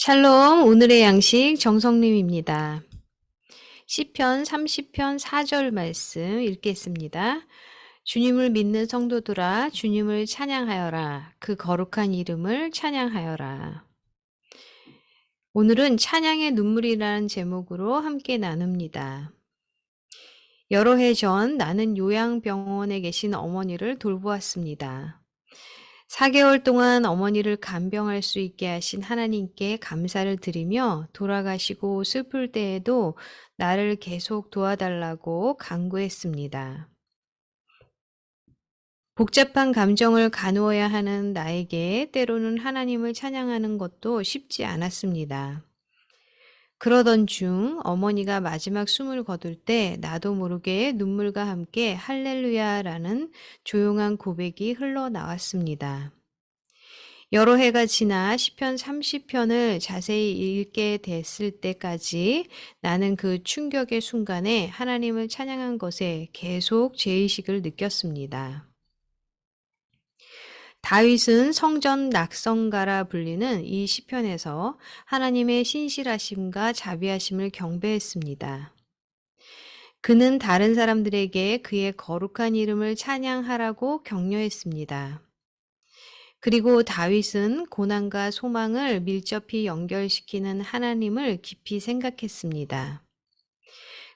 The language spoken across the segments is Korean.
샬롬, 오늘의 양식 정성님입니다. 시편 30편 4절 말씀 읽겠습니다. 주님을 믿는 성도들아, 주님을 찬양하여라. 그 거룩한 이름을 찬양하여라. 오늘은 찬양의 눈물이라는 제목으로 함께 나눕니다. 여러 해 전 나는 요양병원에 계신 어머니를 돌보았습니다. 4개월 동안 어머니를 간병할 수 있게 하신 하나님께 감사를 드리며 돌아가시고 슬플 때에도 나를 계속 도와달라고 간구했습니다. 복잡한 감정을 가누어야 하는 나에게 때로는 하나님을 찬양하는 것도 쉽지 않았습니다. 그러던 중 어머니가 마지막 숨을 거둘 때 나도 모르게 눈물과 함께 할렐루야라는 조용한 고백이 흘러나왔습니다. 여러 해가 지나 시편 30편을 자세히 읽게 됐을 때까지 나는 그 충격의 순간에 하나님을 찬양한 것에 계속 죄의식을 느꼈습니다. 다윗은 성전 낙성가라 불리는 이 시편에서 하나님의 신실하심과 자비하심을 경배했습니다. 그는 다른 사람들에게 그의 거룩한 이름을 찬양하라고 격려했습니다. 그리고 다윗은 고난과 소망을 밀접히 연결시키는 하나님을 깊이 생각했습니다.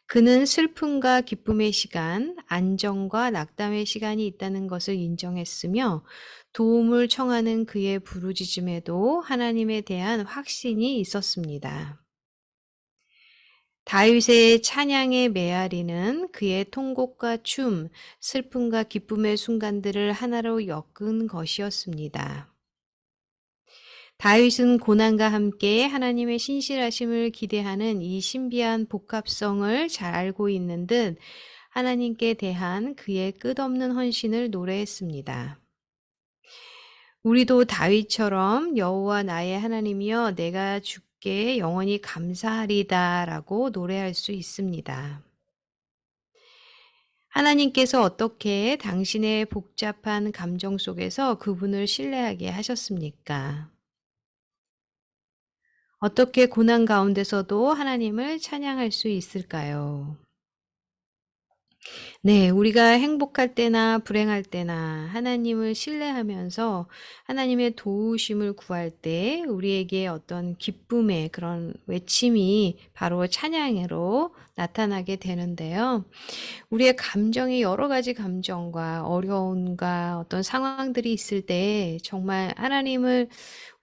그는 슬픔과 기쁨의 시간, 안정과 낙담의 시간이 있다는 것을 인정했으며 도움을 청하는 그의 부르짖음에도 하나님에 대한 확신이 있었습니다. 다윗의 찬양의 메아리는 그의 통곡과 춤, 슬픔과 기쁨의 순간들을 하나로 엮은 것이었습니다. 다윗은 고난과 함께 하나님의 신실하심을 기대하는 이 신비한 복합성을 잘 알고 있는 듯 하나님께 대한 그의 끝없는 헌신을 노래했습니다. 우리도 다윗처럼 여호와 나의 하나님이여 내가 주께 영원히 감사하리다라고 노래할 수 있습니다. 하나님께서 어떻게 당신의 복잡한 감정 속에서 그분을 신뢰하게 하셨습니까? 어떻게 고난 가운데서도 하나님을 찬양할 수 있을까요? 네, 우리가 행복할 때나 불행할 때나 하나님을 신뢰하면서 하나님의 도우심을 구할 때 우리에게 어떤 기쁨의 그런 외침이 바로 찬양으로 나타나게 되는데요. 우리의 감정이 여러 가지 감정과 어려움과 어떤 상황들이 있을 때 정말 하나님을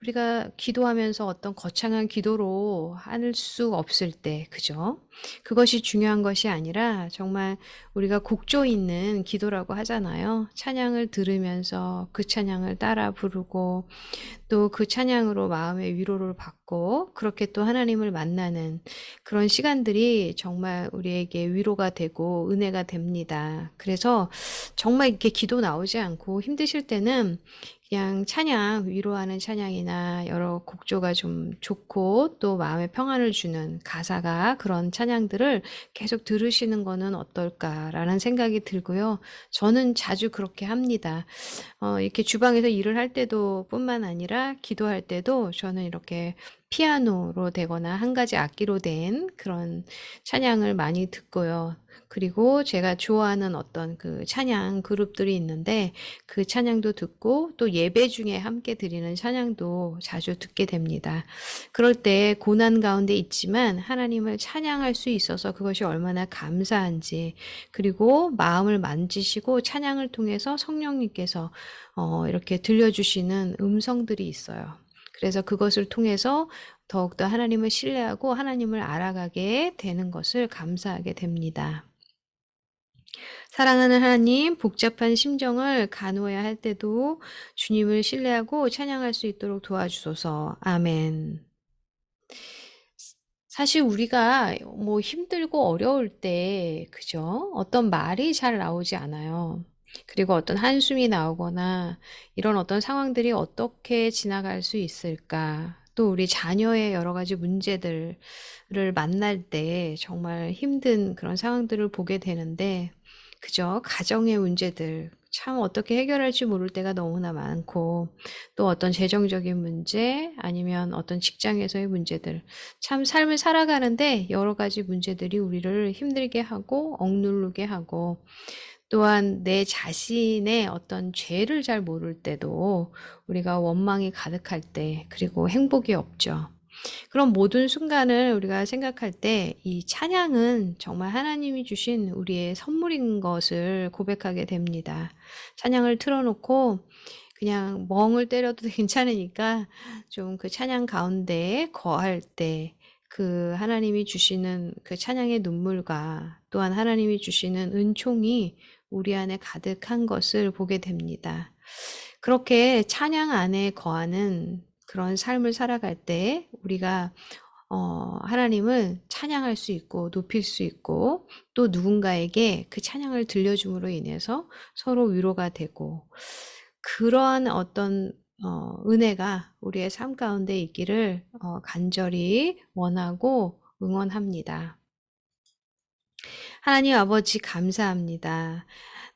우리가 기도하면서 어떤 거창한 기도로 할 수 없을 때, 그죠? 그것이 중요한 것이 아니라 정말 우리가 곡조 있는 기도라고 하잖아요. 찬양을 들으면서 그 찬양을 따라 부르고 또 그 찬양으로 마음의 위로를 받고 그렇게 또 하나님을 만나는 그런 시간들이 정말 우리에게 위로가 되고 은혜가 됩니다. 그래서 정말 이렇게 기도 나오지 않고 힘드실 때는 그냥 찬양, 위로하는 찬양이나 여러 곡조가 좀 좋고 또 마음에 평안을 주는 가사가 그런 찬양들을 계속 들으시는 거는 어떨까라는 생각이 들고요. 저는 자주 그렇게 합니다. 이렇게 주방에서 일을 할 때도 뿐만 아니라 기도할 때도 저는 이렇게 피아노로 되거나 한 가지 악기로 된 그런 찬양을 많이 듣고요. 그리고 제가 좋아하는 어떤 그 찬양 그룹들이 있는데 그 찬양도 듣고 또 예배 중에 함께 드리는 찬양도 자주 듣게 됩니다. 그럴 때 고난 가운데 있지만 하나님을 찬양할 수 있어서 그것이 얼마나 감사한지 그리고 마음을 만지시고 찬양을 통해서 성령님께서 이렇게 들려주시는 음성들이 있어요. 그래서 그것을 통해서 더욱더 하나님을 신뢰하고 하나님을 알아가게 되는 것을 감사하게 됩니다. 사랑하는 하나님, 복잡한 심정을 가누어야 할 때도 주님을 신뢰하고 찬양할 수 있도록 도와주소서. 아멘. 사실 우리가 뭐 힘들고 어려울 때, 그죠? 어떤 말이 잘 나오지 않아요. 그리고 어떤 한숨이 나오거나 이런 어떤 상황들이 어떻게 지나갈 수 있을까? 또 우리 자녀의 여러 가지 문제들을 만날 때 정말 힘든 그런 상황들을 보게 되는데, 그죠? 가정의 문제들, 참 어떻게 해결할지 모를 때가 너무나 많고, 또 어떤 재정적인 문제, 아니면 어떤 직장에서의 문제들, 참 삶을 살아가는데 여러 가지 문제들이 우리를 힘들게 하고 억누르게 하고, 또한 내 자신의 어떤 죄를 잘 모를 때도 우리가 원망이 가득할 때, 그리고 행복이 없죠. 그런 모든 순간을 우리가 생각할 때 이 찬양은 정말 하나님이 주신 우리의 선물인 것을 고백하게 됩니다. 찬양을 틀어놓고 그냥 멍을 때려도 괜찮으니까 좀 그 찬양 가운데 거할 때 그 하나님이 주시는 그 찬양의 눈물과 또한 하나님이 주시는 은총이 우리 안에 가득한 것을 보게 됩니다. 그렇게 찬양 안에 거하는 그런 삶을 살아갈 때 우리가 하나님을 찬양할 수 있고 높일 수 있고, 또 누군가에게 그 찬양을 들려줌으로 인해서 서로 위로가 되고, 그러한 어떤 은혜가 우리의 삶 가운데 있기를 간절히 원하고 응원합니다. 하나님 아버지 감사합니다.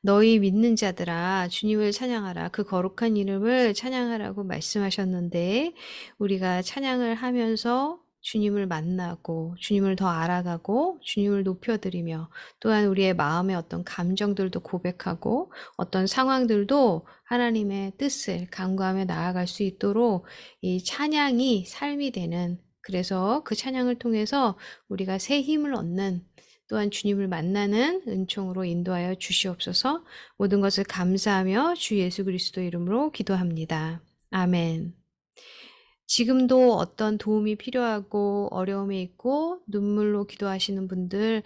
너희 믿는 자들아 주님을 찬양하라. 그 거룩한 이름을 찬양하라고 말씀하셨는데, 우리가 찬양을 하면서 주님을 만나고 주님을 더 알아가고 주님을 높여드리며, 또한 우리의 마음의 어떤 감정들도 고백하고 어떤 상황들도 하나님의 뜻을 간구하며 나아갈 수 있도록 이 찬양이 삶이 되는, 그래서 그 찬양을 통해서 우리가 새 힘을 얻는, 또한 주님을 만나는 은총으로 인도하여 주시옵소서. 모든 것을 감사하며 주 예수 그리스도 이름으로 기도합니다. 아멘. 지금도 어떤 도움이 필요하고 어려움에 있고 눈물로 기도하시는 분들,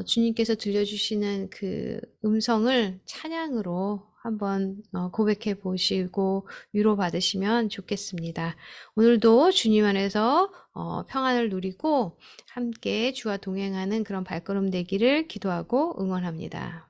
주님께서 들려주시는 그 음성을 찬양으로 한번 고백해 보시고 위로받으시면 좋겠습니다. 오늘도 주님 안에서 평안을 누리고 함께 주와 동행하는 그런 발걸음 되기를 기도하고 응원합니다.